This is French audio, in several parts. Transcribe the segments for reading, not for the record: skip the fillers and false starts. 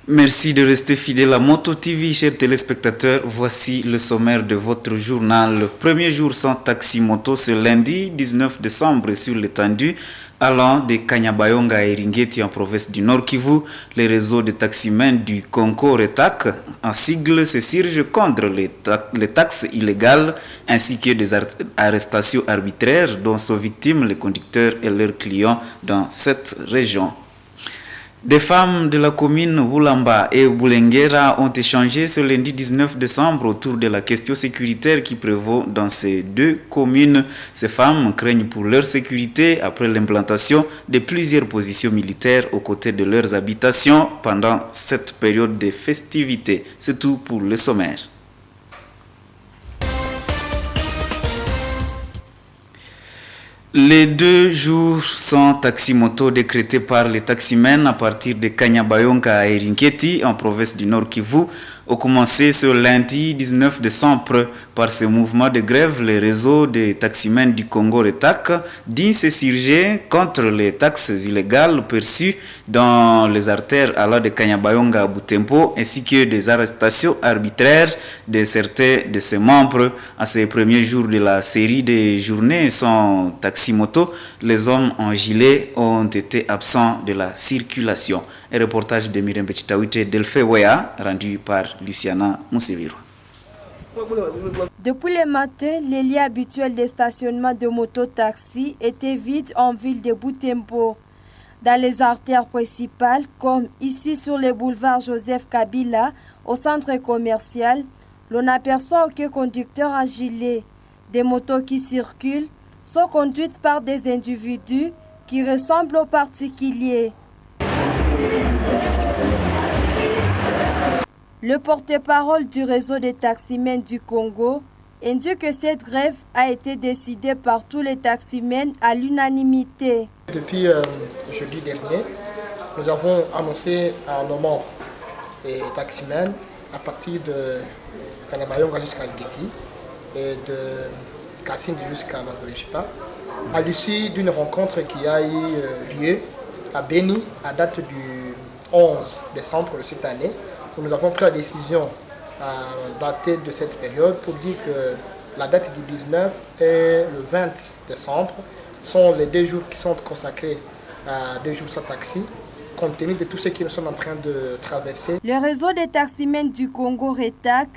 Merci de rester fidèle à Moto TV, chers téléspectateurs. Voici le sommaire de votre journal. Le premier jour sans taxi moto ce lundi 19 décembre sur l'étendue allant de Kanyabayonga et Ringeti en province du Nord Kivu. Les réseaux de taximens du Congo RETAC en sigle se surgent contre les taxes illégales ainsi que des arrestations arbitraires dont sont victimes les conducteurs et leurs clients dans cette région. Des femmes de la commune Boulamba et Boulengera ont échangé ce lundi 19 décembre autour de la question sécuritaire qui prévaut dans ces deux communes. Ces femmes craignent pour leur sécurité après l'implantation de plusieurs positions militaires aux côtés de leurs habitations pendant cette période de festivités. C'est tout pour le sommaire. Les 2 jours sans taxi-moto décrétés par les taximens à partir de Kanyabayonga à Ringeti en province du Nord Kivu ont commencé ce lundi 19 décembre. Par ce mouvement de grève, les réseaux des taximens du Congo RETAC disent s'insurger contre les taxes illégales perçues dans les artères allant de Kanyabayonga à Butembo ainsi que des arrestations arbitraires de certains de ses membres. À ces premiers jours de la série des journées sans taxi-moto, les hommes en gilet ont été absents de la circulation. Un reportage de Mirembe Chitawite Delphi Wea rendu par Luciana Mousseviro. Depuis le matin, les lieux habituels de stationnement de moto-taxi étaient vides en ville de Butembo. Dans les artères principales, comme ici sur le boulevard Joseph Kabila, au centre commercial, l'on aperçoit aucun conducteur en gilet. Des motos qui circulent sont conduites par des individus qui ressemblent aux particuliers. Le porte-parole du réseau des taximens du Congo indique que cette grève a été décidée par tous les taximens à l'unanimité. Depuis jeudi dernier, nous avons annoncé à nos membres et taximens à partir de Kanyabayonga jusqu'à Ringeti et de Kassine jusqu'à Mangolechipa, à l'issue d'une rencontre qui a eu lieu à Beni à date du 11 décembre de cette année, où nous avons pris la décision à dater de cette période pour dire que la date du 19 et le 20 décembre sont les 2 jours qui sont consacrés à 2 jours sans taxi, compte tenu de tout ce que nous sommes en train de traverser. Le réseau des taximens du Congo RETAC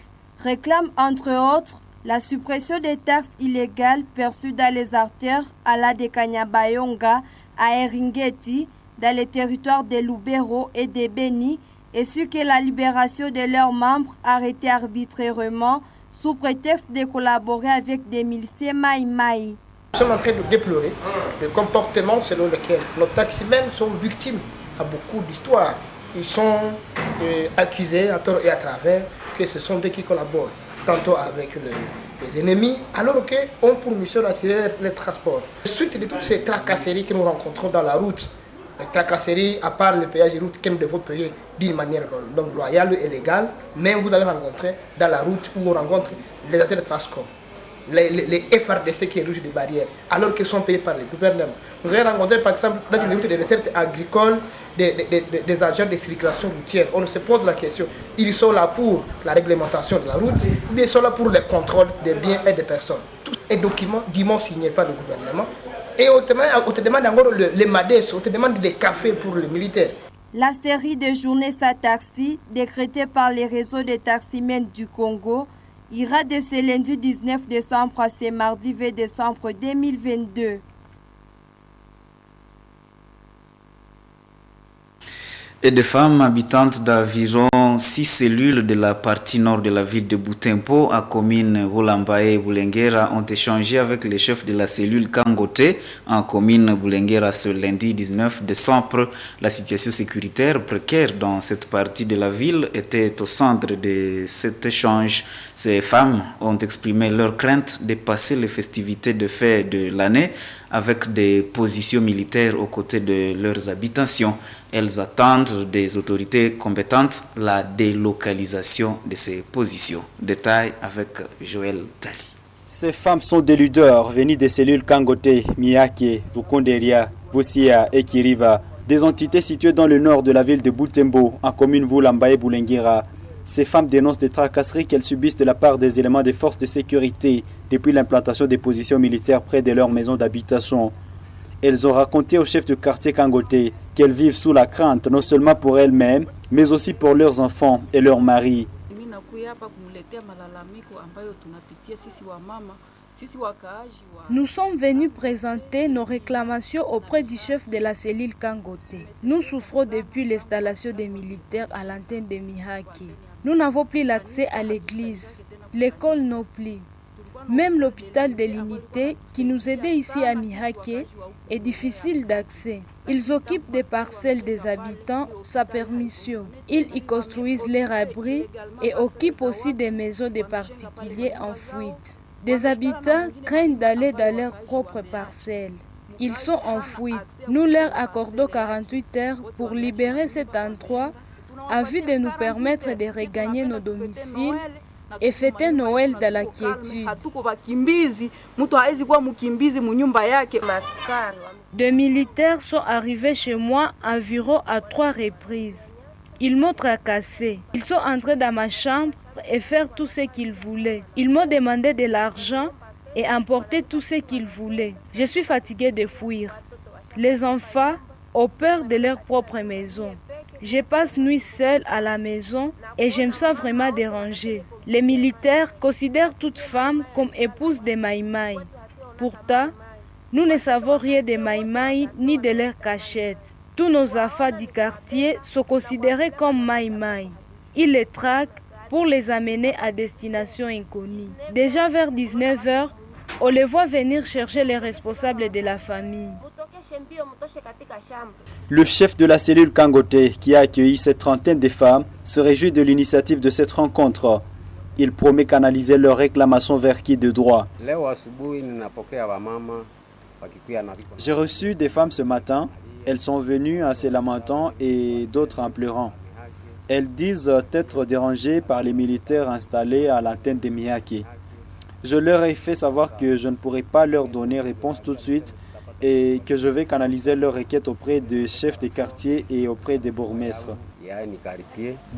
réclame entre autres la suppression des taxes illégales perçues dans les artères à la de Kanyabayonga à Eringeti, dans les territoires de Lubero et de Beni, ainsi que la libération de leurs membres arrêtés arbitrairement sous prétexte de collaborer avec des miliciens Maï-Maï. Nous sommes en train de déplorer le comportement selon lequel nos taximens sont victimes à beaucoup d'histoires. Ils sont accusés à tort et à travers que ce sont eux qui collaborent, tantôt avec les ennemis, alors qu'on pour mission d'assurer les transports. Suite de toutes ces tracasseries que nous rencontrons dans la route, les tracasseries, à part le péage de route que nous devons payer d'une manière donc loyale et légale, mais vous allez rencontrer dans la route où on rencontre les acteurs de transport, les FRDC qui érigent des barrières, alors qu'ils sont payés par les gouvernements. Vous allez rencontrer par exemple dans une route des recettes agricoles, des agents de circulation routière. On se pose la question, ils sont là pour la réglementation de la route ou bien ils sont là pour le contrôle des biens et des personnes. Tout est document dûment signé par le gouvernement. Et on te demande encore les MADES, on te demande des cafés pour les militaires. La série de journées sans taxi, décrétée par les réseaux des taximens du Congo, ira de ce lundi 19 décembre à ce mardi 20 décembre 2022. Et des femmes habitantes d'environ 6 cellules de la partie nord de la ville de Butembo, à commune Boulamba et Boulengera, ont échangé avec les chefs de la cellule Kangote en commune Boulengera ce lundi 19 décembre. La situation sécuritaire précaire dans cette partie de la ville était au centre de cet échange. Ces femmes ont exprimé leur crainte de passer les festivités de fin de l'année avec des positions militaires aux côtés de leurs habitations. Elles attendent des autorités compétentes la délocalisation de ces positions. Détail avec Joël Tali. Ces femmes sont des leaders venus des cellules Kangote, Miyake, Vukonderia, Vusia et Kiriva Des entités situées dans le nord de la ville de Butembo, en commune Vulambaye-Boulenguera. Ces femmes dénoncent des tracasseries qu'elles subissent de la part des éléments des forces de sécurité depuis l'implantation des positions militaires près de leur maison d'habitation. Elles ont raconté au chef de quartier Kangote qu'elles vivent sous la crainte non seulement pour elles-mêmes, mais aussi pour leurs enfants et leurs maris. Nous sommes venus présenter nos réclamations auprès du chef de la cellule Kangote. Nous souffrons depuis l'installation des militaires à l'antenne de Mihaki. Nous n'avons plus l'accès à l'église, l'école non plus. Même l'hôpital de l'unité qui nous aidait ici à Mihake est difficile d'accès. Ils occupent des parcelles des habitants sans permission. Ils y construisent leurs abris et occupent aussi des maisons des particuliers en fuite. Des habitants craignent d'aller dans leurs propres parcelles. Ils sont en fuite. Nous leur accordons 48 heures pour libérer cet endroit en vue de nous permettre de regagner nos domiciles et fêter Noël dans la quiétude. Des militaires sont arrivés chez moi environ à 3 reprises. Ils m'ont tracassé. Ils sont entrés dans ma chambre et faire tout ce qu'ils voulaient. Ils m'ont demandé de l'argent et emporté tout ce qu'ils voulaient. Je suis fatiguée de fuir. Les enfants ont peur de leur propre maison. Je passe nuit seule à la maison et je me sens vraiment dérangée. Les militaires considèrent toute femme comme épouse des Maïmaï. Pourtant, nous ne savons rien des Maïmaï ni de leurs cachettes. Tous nos enfants du quartier sont considérés comme Maïmaï. Ils les traquent pour les amener à destination inconnue. Déjà vers 19h, on les voit venir chercher les responsables de la famille. Le chef de la cellule Kangote, qui a accueilli cette trentaine de femmes, se réjouit de l'initiative de cette rencontre. Il promet canaliser leurs réclamations vers qui de droit. J'ai reçu des femmes ce matin. Elles sont venues en se lamentant et d'autres en pleurant. Elles disent être dérangées par les militaires installés à l'antenne de Mihaki. Je leur ai fait savoir que je ne pourrais pas leur donner réponse tout de suite et que je vais canaliser leurs requêtes auprès des chefs de quartier et auprès des bourgmestres.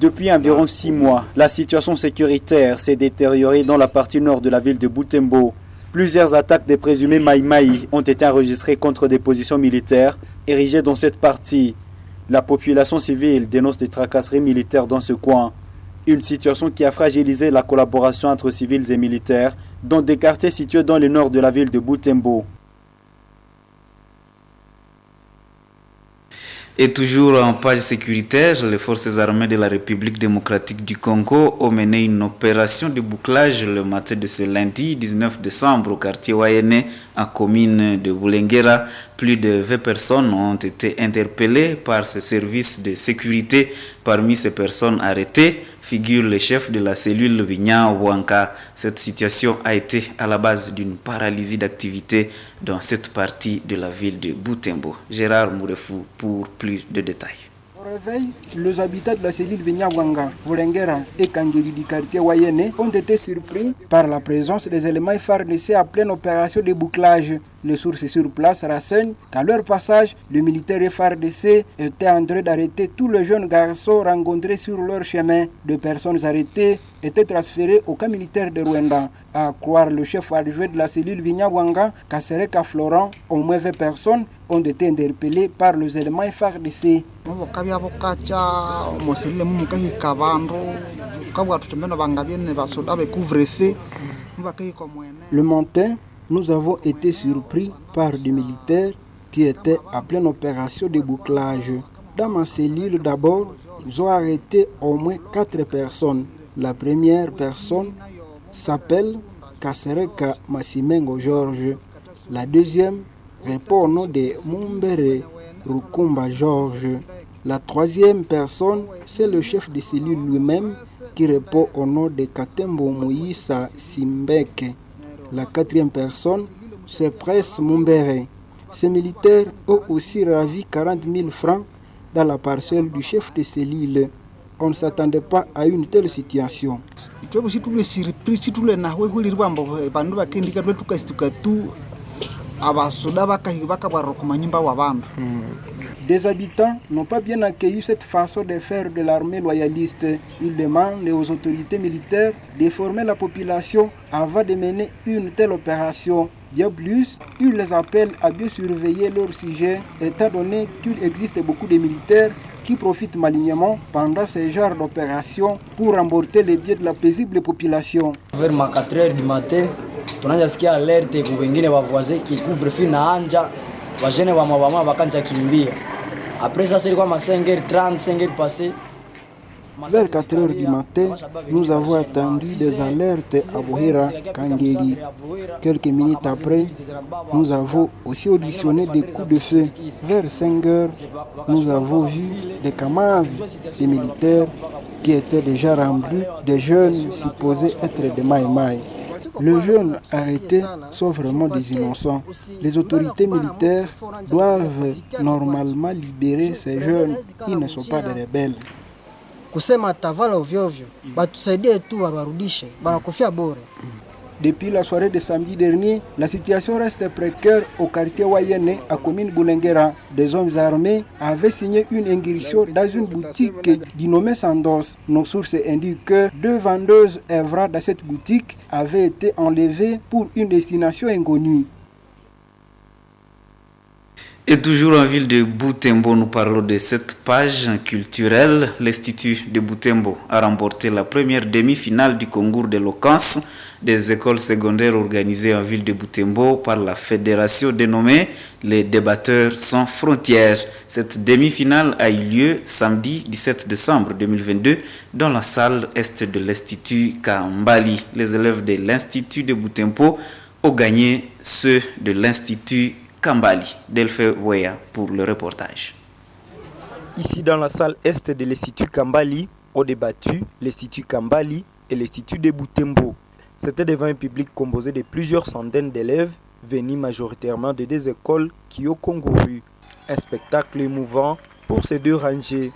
Depuis environ 6 mois, la situation sécuritaire s'est détériorée dans la partie nord de la ville de Butembo. Plusieurs attaques des présumés Maïmaï ont été enregistrées contre des positions militaires érigées dans cette partie. La population civile dénonce des tracasseries militaires dans ce coin. Une situation qui a fragilisé la collaboration entre civils et militaires dans des quartiers situés dans le nord de la ville de Butembo. Et toujours en page sécuritaire, les forces armées de la République démocratique du Congo ont mené une opération de bouclage le matin de ce lundi 19 décembre au quartier Wayene, en commune de Boulenguera. Plus de 20 personnes ont été interpellées par ce service de sécurité. Parmi ces personnes arrêtées figure le chef de la cellule Vigna Wanka. Cette situation a été à la base d'une paralysie d'activité dans cette partie de la ville de Butembo. Gérard Mourefou pour plus de détails. Au réveil, les habitants de la cellule Vinyawanga, Boulenguera et Kangeli du quartier Wayene ont été surpris par la présence des éléments FARDC à pleine opération de bouclage. Les sources sur place renseignent qu'à leur passage, le militaire FARDC était en train d'arrêter tous les jeunes garçons rencontrés sur leur chemin. 2 personnes arrêtées étaient transférées au camp militaire de Rwanda. À croire le chef adjoint de la cellule Vinyawanga, Kasereka Florent, au moins 20 personnes ont été interpellées par les éléments FARDC. Le matin, nous avons été surpris par des militaires qui étaient à pleine opération de bouclage. Dans ma cellule d'abord, ils ont arrêté au moins 4 personnes. La première personne s'appelle Kasereka Masimengo Georges. La deuxième répond au nom de Mumbere Rukumba Georges. La troisième personne, c'est le chef de cellule lui-même qui répond au nom de Katembo Moïsa Simbeke. La 4e personne, c'est Presse Mumbere. Ces militaires ont aussi ravi 40 000 francs dans la parcelle du chef de cellule. On ne s'attendait pas à une telle situation. Des habitants n'ont pas bien accueilli cette façon de faire de l'armée loyaliste. Ils demandent aux autorités militaires de former la population avant de mener une telle opération. Bien plus, ils les appellent à bien surveiller leur sujet, étant donné qu'il existe beaucoup de militaires qui profitent malignement pendant ce genre d'opération pour remporter les biens de la paisible population. Vers 4 heures du matin, tunasikia alerte kwa wengine wa voisin qui couvre fina anja wajene wa mama wakanja kimbia. Après ça, c'est comme à 5h30, 5h passées. Vers 4 heures du matin, nous avons attendu des alertes à Bohira, Kangeli. Quelques minutes après, nous avons aussi auditionné des coups de feu. Vers 5 heures, nous avons vu des camarades des militaires qui étaient déjà remplis de jeunes supposés être des Maïmaï. Les jeunes arrêtés sont vraiment des innocents. Les autorités militaires doivent normalement libérer ces jeunes. Ils ne sont pas des rebelles. Depuis la soirée de samedi dernier, la situation reste précaire au quartier Wayene, à commune Boulengera. Des hommes armés avaient signé une ingression dans une boutique dénommée Sandos. Nos sources indiquent que 2 vendeuses œuvrant dans cette boutique avaient été enlevées pour une destination inconnue. Et toujours en ville de Butembo, nous parlons de cette page culturelle. L'Institut de Butembo a remporté la première demi-finale du concours d'éloquence des écoles secondaires organisées en ville de Butembo par la fédération dénommée Les Débatteurs sans frontières. Cette demi-finale a eu lieu samedi 17 décembre 2022 dans la salle est de l'Institut Kambali. Les élèves de l'Institut de Butembo ont gagné ceux de l'Institut Kambali. Delphi Weya pour le reportage. Ici dans la salle est de l'Institut Kambali, ont débattu l'Institut Kambali et l'Institut de Butembo. C'était devant un public composé de plusieurs centaines d'élèves venus majoritairement de 2 écoles qui ont concouru. Un spectacle émouvant pour ces 2 rangées.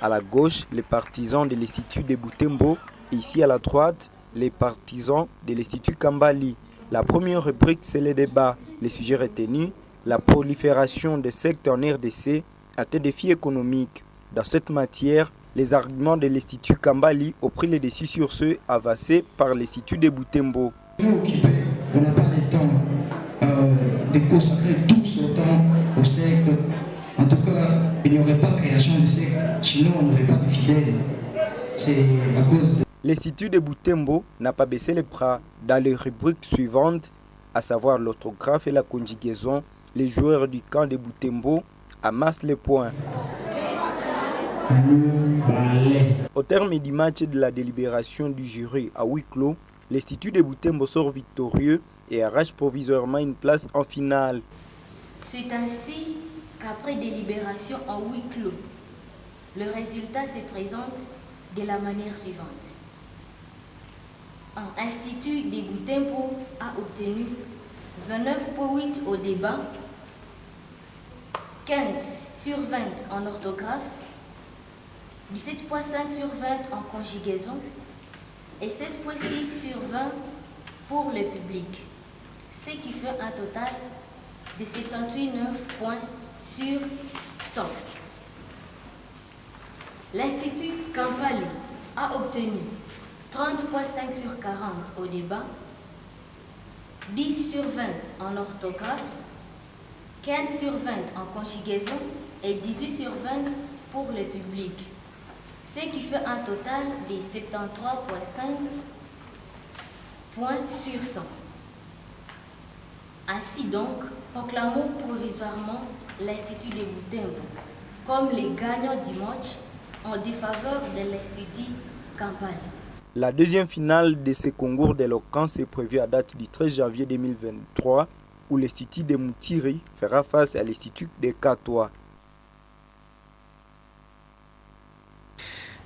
À la gauche, les partisans de l'Institut de Butembo et ici à la droite, les partisans de l'Institut Kambali. La première rubrique, c'est le débat. Les sujets retenus, la prolifération des sectes en RDC à des défis économiques. Dans cette matière, les arguments de l'Institut Kambali ont pris le dessus sur ceux avancés par l'Institut de Butembo. On n'a pas le temps de consacrer tout ce temps au secte. En tout cas, il n'y aurait pas de création de secte, sinon on n'aurait pas de fidèles. C'est à cause de... L'Institut de Butembo n'a pas baissé les bras. Dans les rubriques suivantes, à savoir l'orthographe et la conjugaison, les joueurs du camp de Butembo amassent les points. Au terme du match de la délibération du jury à huis clos, l'Institut de Butembo sort victorieux et arrache provisoirement une place en finale. C'est ainsi qu'après délibération en huis clos, le résultat se présente de la manière suivante. L'Institut de Butembo a obtenu 29,8 au débat, 15 sur 20 en orthographe, 17,5 sur 20 en conjugaison et 16,6 sur 20 pour le public, ce qui fait un total de 78,9 points sur 100. L'Institut Kambali a obtenu 30,5 sur 40 au débat, 10 sur 20 en orthographe, 15 sur 20 en conjugaison et 18 sur 20 pour le public, ce qui fait un total de 73,5 points sur 100. Ainsi donc, proclamons provisoirement l'Institut de Butembo comme les gagnants du match en défaveur de l'Institut Kambali. La deuxième finale de ce concours d'éloquence est prévue à date du 13 janvier 2023 où l'Institut de Moutiri fera face à l'Institut de Katoa.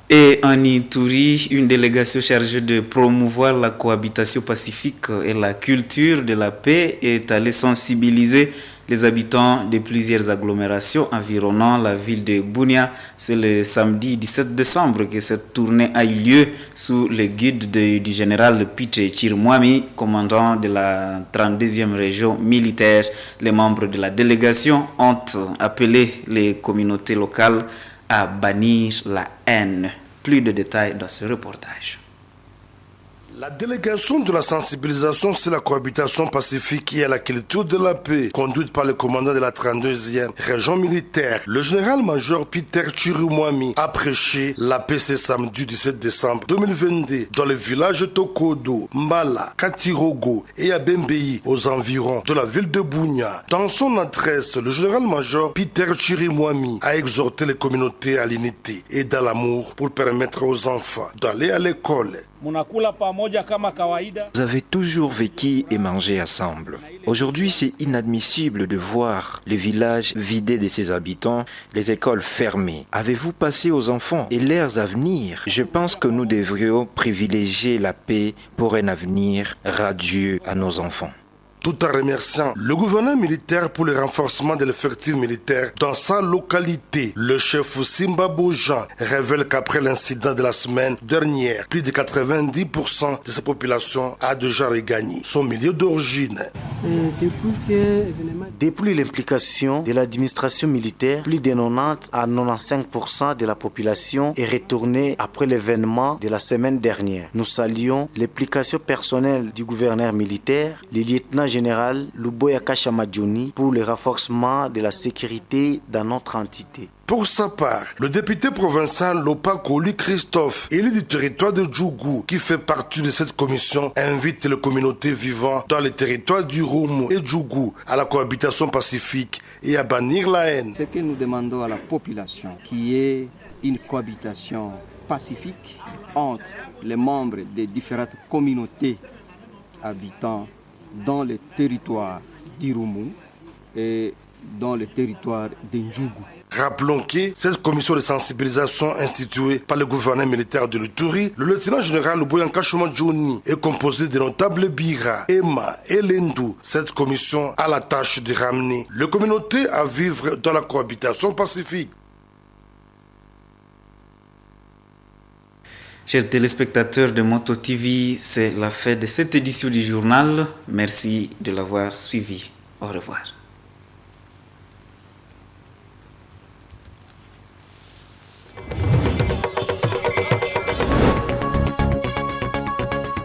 Et en Ituri, une délégation chargée de promouvoir la cohabitation pacifique et la culture de la paix est allée sensibiliser les habitants de plusieurs agglomérations environnant la ville de Bunia. C'est le samedi 17 décembre que cette tournée a eu lieu sous le guide du général Peter Chirimwami, commandant de la 32e région militaire. Les membres de la délégation ont appelé les communautés locales à bannir la haine. Plus de détails dans ce reportage. La délégation de la sensibilisation sur la cohabitation pacifique et à la culture de la paix, conduite par le commandant de la 32e région militaire, le général-major Peter Chirimwami, a prêché la paix ce samedi 17 décembre 2022 dans les villages Tokodo, Mbala, Katirogo et Abembei, aux environs de la ville de Bunia. Dans son adresse, le général-major Peter Chirimwami a exhorté les communautés à l'unité et dans l'amour pour permettre aux enfants d'aller à l'école. Vous avez toujours vécu et mangé ensemble. Aujourd'hui, c'est inadmissible de voir les villages vidés de ses habitants, les écoles fermées. Avez-vous passé aux enfants et leurs avenirs? Je pense que nous devrions privilégier la paix pour un avenir radieux à nos enfants. Tout en remerciant le gouverneur militaire pour le renforcement de l'effectif militaire dans sa localité, le chef Simba Bojan révèle qu'après l'incident de la semaine dernière, plus de 90% de sa population a déjà regagné son milieu d'origine. Depuis l'implication de l'administration militaire, plus de 90 à 95% de la population est retournée après l'événement de la semaine dernière. Nous saluons l'implication personnelle du gouverneur militaire, le lieutenant général Luboya Kashamadjoni, pour le renforcement de la sécurité dans notre entité. Pour sa part, le député provincial Lopa Koli Christophe, élu du territoire de Djougou, qui fait partie de cette commission, invite les communautés vivant dans les territoires du Roumou et Djougou à la cohabitation pacifique et à bannir la haine. Ce que nous demandons à la population, qui est une cohabitation pacifique entre les membres des différentes communautés habitant dans le territoire d'Irumu et dans le territoire d'Ndjougou. Rappelons que cette commission de sensibilisation instituée par le gouverneur militaire de l'Uturi, le lieutenant général Luboyanka Shumadjouni, est composée de notables Bira, Emma et Lendou. Cette commission a la tâche de ramener les communautés à vivre dans la cohabitation pacifique. Chers téléspectateurs de Moto TV, c'est la fin de cette édition du journal. Merci de l'avoir suivi. Au revoir.